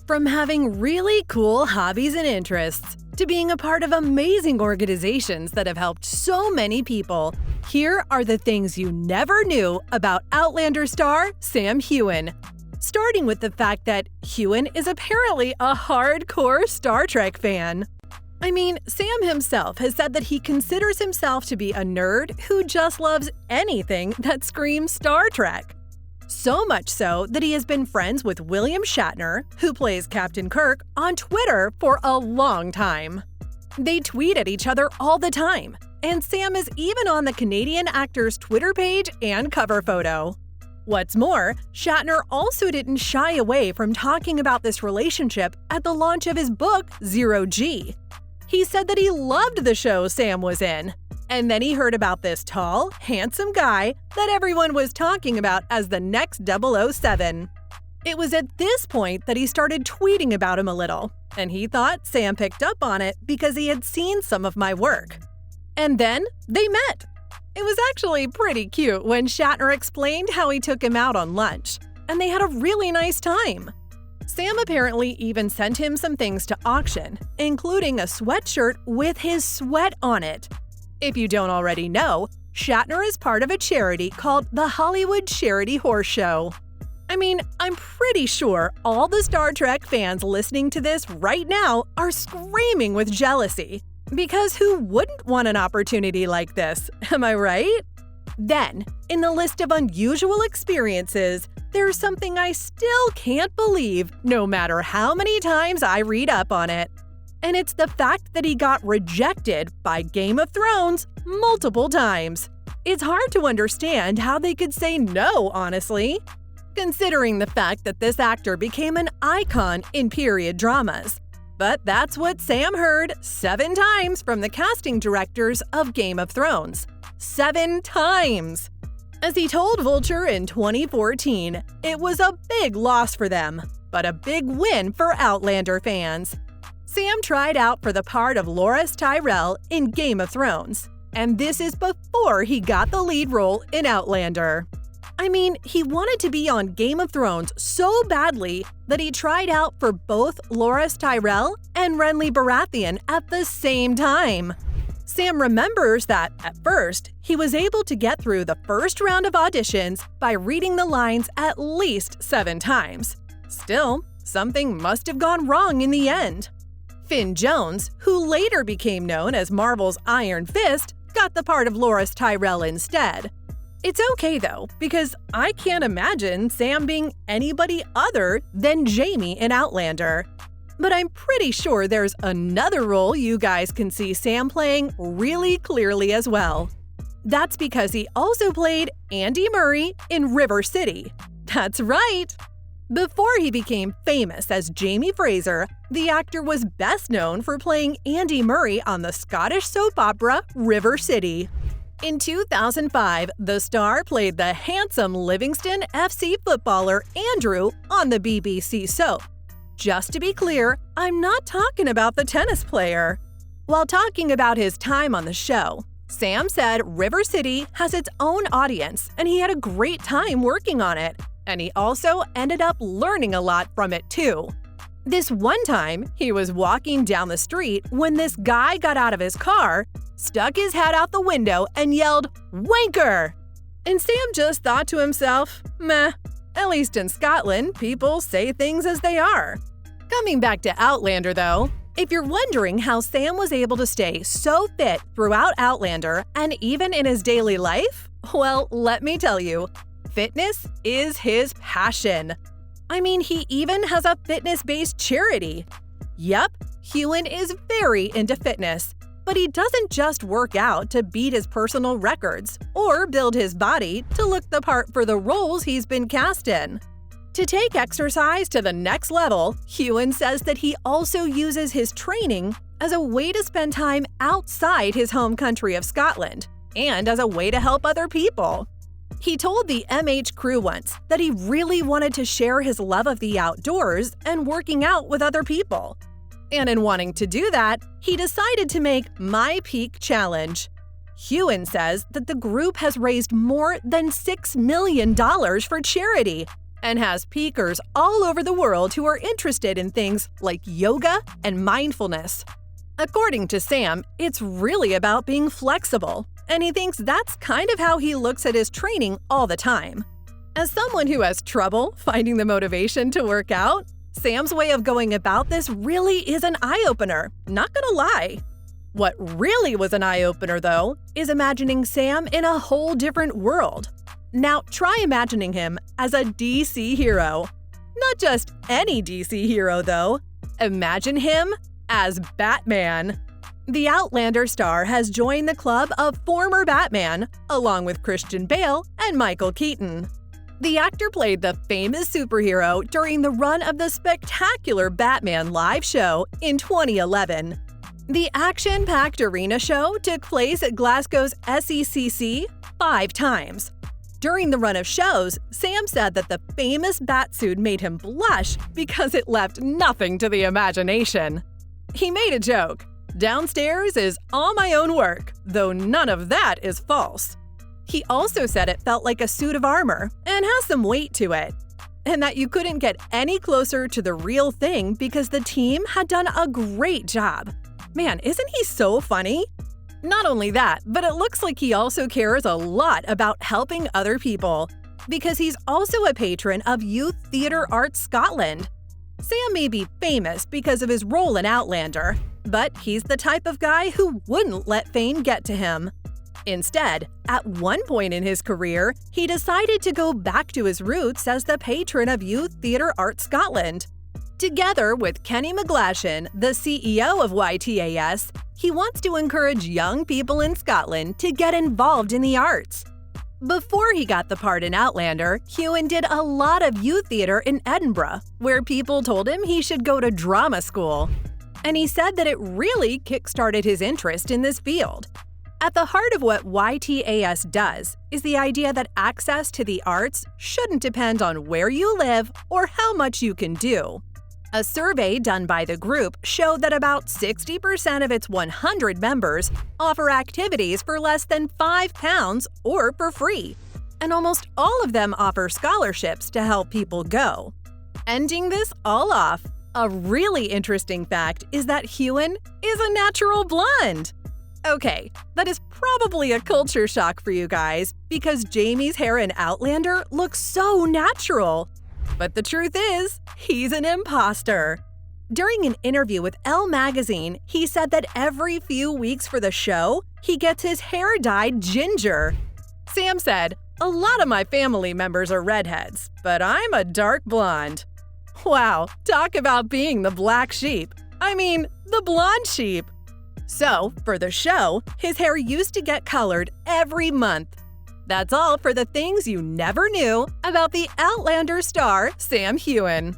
From having really cool hobbies and interests to being a part of amazing organizations that have helped so many people, here are the things you never knew about Outlander star Sam Heughan. Starting with the fact that Heughan is apparently a hardcore Star Trek fan. I mean, Sam himself has said that he considers himself to be a nerd who just loves anything that screams Star Trek. So much so that he has been friends with William Shatner, who plays Captain Kirk, on Twitter for a long time. They tweet at each other all the time, and Sam is even on the Canadian actor's Twitter page and cover photo. What's more, Shatner also didn't shy away from talking about this relationship at the launch of his book, Zero G. He said that he loved the show Sam was in, and then he heard about this tall, handsome guy that everyone was talking about as the next 007. It was at this point that he started tweeting about him a little, and he thought Sam picked up on it because he had seen some of my work. And then they met. It was actually pretty cute when Shatner explained how he took him out on lunch, and they had a really nice time. Sam apparently even sent him some things to auction, including a sweatshirt with his sweat on it. If you don't already know, Shatner is part of a charity called the Hollywood Charity Horse Show. I mean, I'm pretty sure all the Star Trek fans listening to this right now are screaming with jealousy. Because who wouldn't want an opportunity like this, am I right? Then, in the list of unusual experiences, there's something I still can't believe no matter how many times I read up on it. And it's the fact that he got rejected by Game of Thrones multiple times. It's hard to understand how they could say no, honestly, considering the fact that this actor became an icon in period dramas. But that's what Sam heard 7 times from the casting directors of Game of Thrones. 7 times! As he told Vulture in 2014, it was a big loss for them, but a big win for Outlander fans. Sam tried out for the part of Loras Tyrell in Game of Thrones, and this is before he got the lead role in Outlander. I mean, he wanted to be on Game of Thrones so badly that he tried out for both Loras Tyrell and Renly Baratheon at the same time. Sam remembers that, at first, he was able to get through the first round of auditions by reading the lines at least 7 times. Still, something must have gone wrong in the end. Finn Jones, who later became known as Marvel's Iron Fist, got the part of Loras Tyrell instead. It's okay though, because I can't imagine Sam being anybody other than Jaime in Outlander. But I'm pretty sure there's another role you guys can see Sam playing really clearly as well. That's because he also played Andy Murray in River City. That's right! Before he became famous as Jamie Fraser, the actor was best known for playing Andy Murray on the Scottish soap opera River City. In 2005, the star played the handsome Livingston FC footballer Andrew on the BBC soap. Just to be clear, I'm not talking about the tennis player. While talking about his time on the show, Sam said River City has its own audience and he had a great time working on it. And he also ended up learning a lot from it too. This one time, he was walking down the street when this guy got out of his car, stuck his head out the window, and yelled, "Wanker!" And Sam just thought to himself, meh, at least in Scotland, people say things as they are. Coming back to Outlander though, if you're wondering how Sam was able to stay so fit throughout Outlander and even in his daily life, well, let me tell you, fitness is his passion. I mean, he even has a fitness-based charity. Yep, Heughan is very into fitness, but he doesn't just work out to beat his personal records or build his body to look the part for the roles he's been cast in. To take exercise to the next level, Heughan says that he also uses his training as a way to spend time outside his home country of Scotland and as a way to help other people. He told the MH crew once that he really wanted to share his love of the outdoors and working out with other people. And in wanting to do that, he decided to make My Peak Challenge. Heughan says that the group has raised more than $6 million for charity, and has peekers all over the world who are interested in things like yoga and mindfulness. According to Sam, it's really about being flexible, and he thinks that's kind of how he looks at his training all the time. As someone who has trouble finding the motivation to work out, Sam's way of going about this really is an eye-opener, not gonna lie. What really was an eye-opener, though, is imagining Sam in a whole different world. Now, try imagining him as a DC hero. Not just any DC hero, though. Imagine him as Batman. The Outlander star has joined the club of former Batman, along with Christian Bale and Michael Keaton. The actor played the famous superhero during the run of the spectacular Batman live show in 2011. The action-packed arena show took place at Glasgow's SECC 5 times. During the run of shows, Sam said that the famous Batsuit made him blush because it left nothing to the imagination. He made a joke. Downstairs is all my own work, though none of that is false. He also said it felt like a suit of armor and has some weight to it, and that you couldn't get any closer to the real thing because the team had done a great job. Man, isn't he so funny? Not only that, but it looks like he also cares a lot about helping other people, because he's also a patron of Youth Theatre Arts Scotland. Sam may be famous because of his role in Outlander, but he's the type of guy who wouldn't let fame get to him. Instead, at one point in his career, he decided to go back to his roots as the patron of Youth Theatre Arts Scotland. Together with Kenny McGlashan, the CEO of YTAS, he wants to encourage young people in Scotland to get involved in the arts. Before he got the part in Outlander, Heughan did a lot of youth theater in Edinburgh, where people told him he should go to drama school. And he said that it really kick-started his interest in this field. At the heart of what YTAS does is the idea that access to the arts shouldn't depend on where you live or how much you can do. A survey done by the group showed that about 60% of its 100 members offer activities for less than £5 or for free, and almost all of them offer scholarships to help people go. Ending this all off, a really interesting fact is that Heughan is a natural blonde. Okay, that is probably a culture shock for you guys because Jamie's hair in Outlander looks so natural. But the truth is, he's an imposter. During an interview with Elle magazine, he said that every few weeks for the show, he gets his hair dyed ginger. Sam said, "A lot of my family members are redheads, but I'm a dark blonde." Wow, talk about being the black sheep. I mean, the blonde sheep. So, for the show, his hair used to get colored every month. That's all for the things you never knew about the Outlander star Sam Heughan.